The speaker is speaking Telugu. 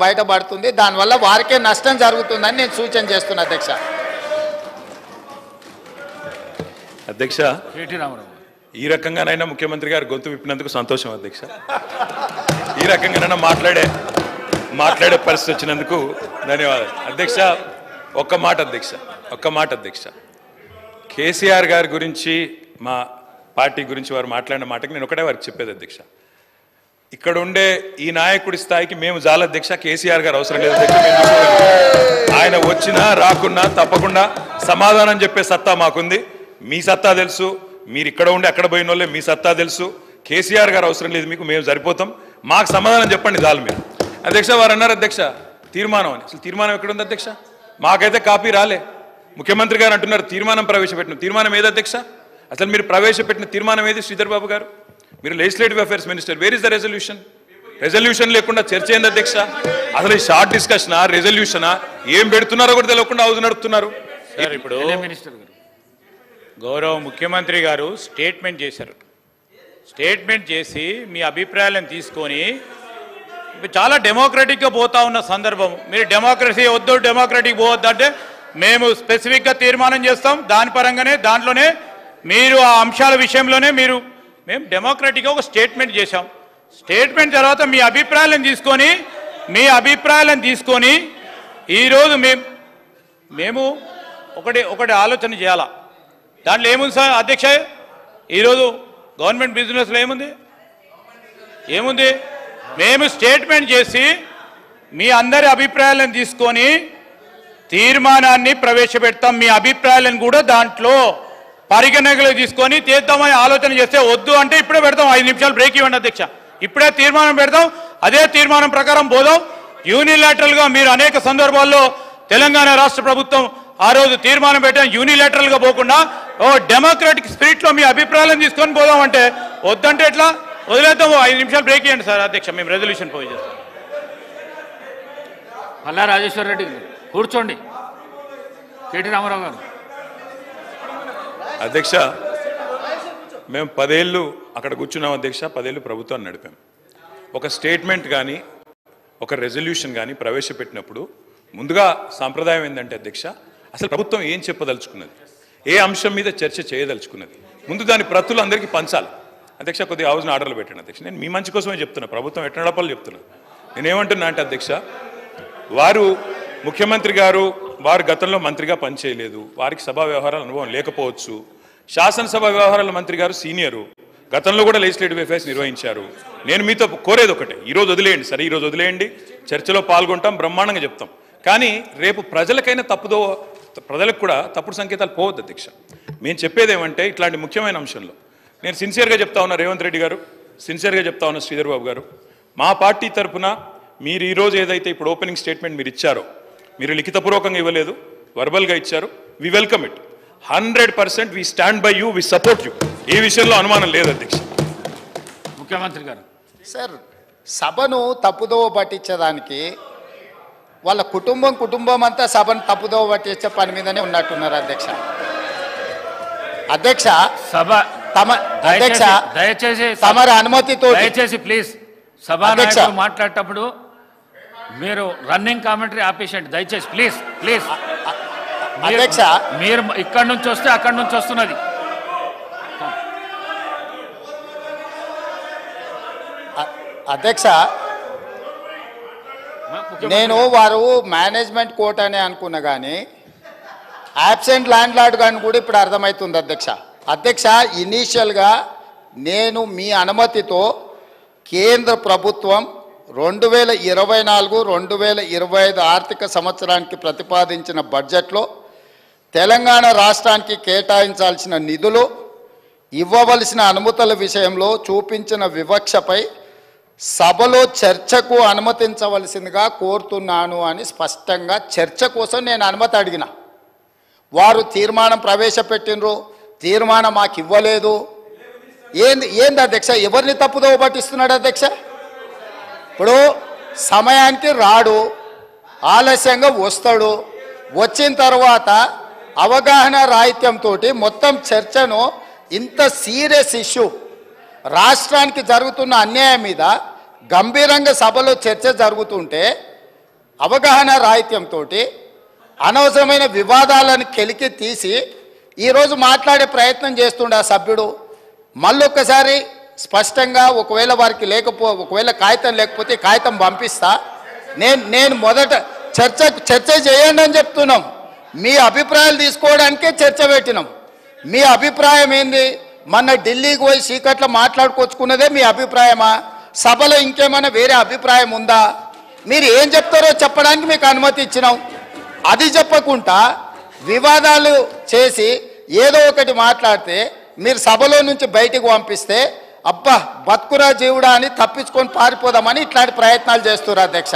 బయటపడుతుంది. దానివల్ల వారికే నష్టం జరుగుతుందని నేను సూచన చేస్తున్నా అధ్యక్ష. అధ్యక్ష, ఈ రకంగానైనా ముఖ్యమంత్రి గారు గొంతు విప్పినందుకు సంతోషం అధ్యక్ష. ఈ రకంగానైనా మాట్లాడే పరిస్థితి వచ్చినందుకు ధన్యవాదాలు అధ్యక్ష. ఒక్క మాట అధ్యక్ష, కేసీఆర్ గారి గురించి మా పార్టీ గురించి వారు మాట్లాడిన మాటకి నేను ఒకటే వారికి చెప్పేది అధ్యక్ష. ఇక్కడ ఉండే ఈ నాయకుడి స్థాయికి మేము చాలా అధ్యక్ష. కేసీఆర్ గారు అవసరం లేదు అధ్యక్ష. ఆయన వచ్చినా రాకున్నా తప్పకుండా సమాధానం చెప్పే సత్తా మాకుంది. మీ సత్తా తెలుసు, మీరు ఇక్కడ ఉండి అక్కడ పోయిన వాళ్ళే, మీ సత్తా తెలుసు. కేసీఆర్ గారు అవసరం లేదు మీకు, మేము సరిపోతాం. మాకు సమాధానం చెప్పండి చాలు మీరు అధ్యక్ష. వారు అన్నారు అధ్యక్ష తీర్మానం అని. అసలు తీర్మానం ఎక్కడుంది అధ్యక్ష? మాకైతే కాపీ రాలే. ముఖ్యమంత్రి గారు అంటున్నారు తీర్మానం ప్రవేశపెట్టిన. తీర్మానం ఏది అధ్యక్ష? అసలు మీరు ప్రవేశపెట్టిన తీర్మానం ఏది? శ్రీధర్ బాబు గారు, మీరు legislative affairs minister, where is the resolution? Resolution లేకుండా చర్చ ఏంది అధ్యక్ష? అసలు ఈ షార్ట్ డిస్కషనా, రెజల్యూషనా, ఏం పెడుతున్నారో కూడా తెలియకుండా హౌస్ నడుపుతున్నారు. ఇప్పుడు గౌరవ ముఖ్యమంత్రి గారు స్టేట్మెంట్ చేశారు. స్టేట్మెంట్ చేసి మీ అభిప్రాయాలను తీసుకొని చాలా డెమోక్రటిక్గా పోతా ఉన్న సందర్భం, మీరు డెమోక్రసీ వద్దు, డెమోక్రటిక్ పోవద్దు అంటే మేము స్పెసిఫిక్గా తీర్మానం చేస్తాం. దాని పరంగానే దాంట్లోనే మీరు ఆ అంశాల విషయంలోనే మేము డెమోక్రటిక్గా ఒక స్టేట్మెంట్ చేశాం. స్టేట్మెంట్ తర్వాత మీ అభిప్రాయాలను తీసుకొని ఈరోజు మేము ఒకటి ఆలోచన చేయాలా. దాంట్లో ఏముంది సార్ అధ్యక్ష? ఈరోజు గవర్నమెంట్ బిజినెస్లో ఏముంది? మేము స్టేట్మెంట్ చేసి మీ అందరి అభిప్రాయాలను తీసుకొని తీర్మానాన్ని ప్రవేశపెడతాం. మీ అభిప్రాయాలను కూడా దాంట్లో పరిగణనలోకి తీసుకొని తీద్దామని ఆలోచన చేస్తే వద్దు అంటే ఇప్పుడే పెడతాం. 5 నిమిషాలు బ్రేక్ ఇవ్వండి అధ్యక్ష. ఇప్పుడే తీర్మానం పెడతాం. అదే తీర్మానం ప్రకారం పోదాం. యూనిలాటరల్గా మీరు అనేక సందర్భాల్లో తెలంగాణ రాష్ట్ర ప్రభుత్వం ఆ రోజు తీర్మానం పెట్టాం. యూనిలాటరల్గా పోకుండా డెమోక్రాటిక్ స్పిరిట్లో మీ అభిప్రాయాలను తీసుకొని పోదాం అంటే వద్దంటే ఎట్లా? వదిలేద్దాం. 5 నిమిషాలు బ్రేక్ ఇవ్వండి సార్ అధ్యక్ష. మేము రెజల్యూషన్ పోయి చేస్తాం. మల్లా రాజేశ్వర రెడ్డి కూర్చోండి. కేటీ రామారావు గారు. అధ్యక్ష, మేము 10 ఏళ్ళు అక్కడ కూర్చున్నాం అధ్యక్ష. 10 ఏళ్ళు ప్రభుత్వాన్ని నడిపాం. ఒక స్టేట్మెంట్ కానీ ఒక రెజల్యూషన్ కానీ ప్రవేశపెట్టినప్పుడు ముందుగా సాంప్రదాయం ఏంటంటే అధ్యక్ష, అసలు ప్రభుత్వం ఏం చెప్పదలుచుకున్నది, ఏ అంశం మీద చర్చ చేయదలుచుకున్నది, ముందు దాని ప్రతులు అందరికీ పంచాలి అధ్యక్ష. కొద్దిగా హౌస్ని ఆర్డర్లు పెట్టండి అధ్యక్ష. నేను మీ మంచి కోసమే చెప్తున్నా, ప్రభుత్వం ఎట్లా నడపాలో చెప్తున్నా. నేనేమంటున్నా అంటే అధ్యక్ష, వారు ముఖ్యమంత్రి గారు వారు గతంలో మంత్రిగా పనిచేయలేదు, వారికి సభా వ్యవహారాల అనుభవం లేకపోవచ్చు. శాసనసభ వ్యవహారాల మంత్రి గారు సీనియరు, గతంలో కూడా లెజిస్లేటివ్ అఫైర్స్ నిర్వహించారు. నేను మీతో కోరేది ఒకటే, ఈరోజు వదిలేయండి సరే, ఈరోజు వదిలేయండి, చర్చలో పాల్గొంటాం, బ్రహ్మాండంగా చెప్తాం. కానీ రేపు ప్రజలకు కూడా తప్పుడు సంకేతాలు పోవద్దు అధ్యక్ష. మేము చెప్పేది ఏమంటే ఇట్లాంటి ముఖ్యమైన అంశంలో నేను సిన్సియర్గా చెప్తా ఉన్నా, రేవంత్ రెడ్డి గారు సిన్సియర్గా చెప్తా ఉన్నా, శ్రీధర్ బాబు గారు, మా పార్టీ తరఫున మీరు ఈరోజు ఏదైతే ఇప్పుడు ఓపెనింగ్ స్టేట్మెంట్ మీరు ఇచ్చారో, మీరు లిఖితపూర్వకంగా ఇవ్వలేదు, వర్బల్గా ఇచ్చారు. We welcome it. 100% we stand by you, we support you. ఈ విషయంలో అనుమానం లేదు అధ్యక్ష. ముఖ్యమంత్రి గారు సార్, సభను తప్పుదోవ పట్టించేదానికి వాళ్ళ కుటుంబం అంతా సభను తప్పుదోవ పట్టించే పని మీదనే ఉన్నట్టున్నారు అధ్యక్ష. దయచేసి తమరి అనుమతితో దయచేసి ప్లీజ్ సభానాయకులు మాట్లాడేటప్పుడు మీరు రన్నింగ్ కామెంటరీ ఆపేసండి దయచేసి. ప్లీజ్ అధ్యక్ష, మీరు ఇక్కడి నుంచి వస్తే అక్కడి నుంచి వస్తున్నది. అధ్యక్ష, నేను వారు మేనేజ్మెంట్ కోర్ట్ అని అనుకున్నా కానీ యాబ్సెంట్ ల్యాండ్ లార్డ్ కానీ కూడా ఇప్పుడు అర్థమవుతుంది అధ్యక్ష. ఇనీషియల్గా నేను మీ అనుమతితో కేంద్ర ప్రభుత్వం 2024-2025 ఆర్థిక సంవత్సరానికి ప్రతిపాదించిన బడ్జెట్లో తెలంగాణ రాష్ట్రానికి కేటాయించాల్సిన నిధులు, ఇవ్వవలసిన అనుమతుల విషయంలో చూపించిన వివక్షపై సభలో చర్చకు అనుమతించవలసిందిగా కోరుతున్నాను అని స్పష్టంగా చర్చ కోసం నేను అనుమతి అడిగిన. వారు తీర్మానం ప్రవేశపెట్టినరు, తీర్మానం మాకు ఇవ్వలేదు. ఏంది అధ్యక్ష? ఎవరిని తప్పుదోవ పట్టిస్తున్నాడు అధ్యక్ష? ఇప్పుడు సమయానికి రాడు, ఆలస్యంగా వస్తాడు, వచ్చిన తర్వాత అవగాహన రాహిత్యంతో మొత్తం చర్చను ఇంత సీరియస్ ఇష్యూ, రాష్ట్రానికి జరుగుతున్న అన్యాయం మీద గంభీరంగా సభలో చర్చ జరుగుతుంటే అవగాహన రాహిత్యంతో అనవసరమైన వివాదాలను కెలికి తీసి ఈరోజు మాట్లాడే ప్రయత్నం చేస్తుండే ఆ సభ్యుడు. మళ్ళొక్కసారి స్పష్టంగా ఒకవేళ కాగితం లేకపోతే కాగితం పంపిస్తా. నేను మొదట చర్చ చేయండి అని చెప్తున్నాం. మీ అభిప్రాయాలు తీసుకోవడానికే చర్చ పెట్టినాం. మీ అభిప్రాయం ఏంది? మొన్న ఢిల్లీకి పోయి చీకట్లో మాట్లాడుకొచ్చుకున్నదే మీ అభిప్రాయమా? సభలో ఇంకేమైనా వేరే అభిప్రాయం ఉందా? మీరు ఏం చెప్తారో చెప్పడానికి మీకు అనుమతి ఇచ్చినాం. అది చెప్పకుండా వివాదాలు చేసి ఏదో ఒకటి మాట్లాడితే మీరు సభలో నుంచి బయటికి పంపిస్తే అబ్బా బతుకురా జీవుడా అని తప్పించుకొని పారిపోదామని ఇట్లాంటి ప్రయత్నాలు చేస్తున్నారు అధ్యక్ష.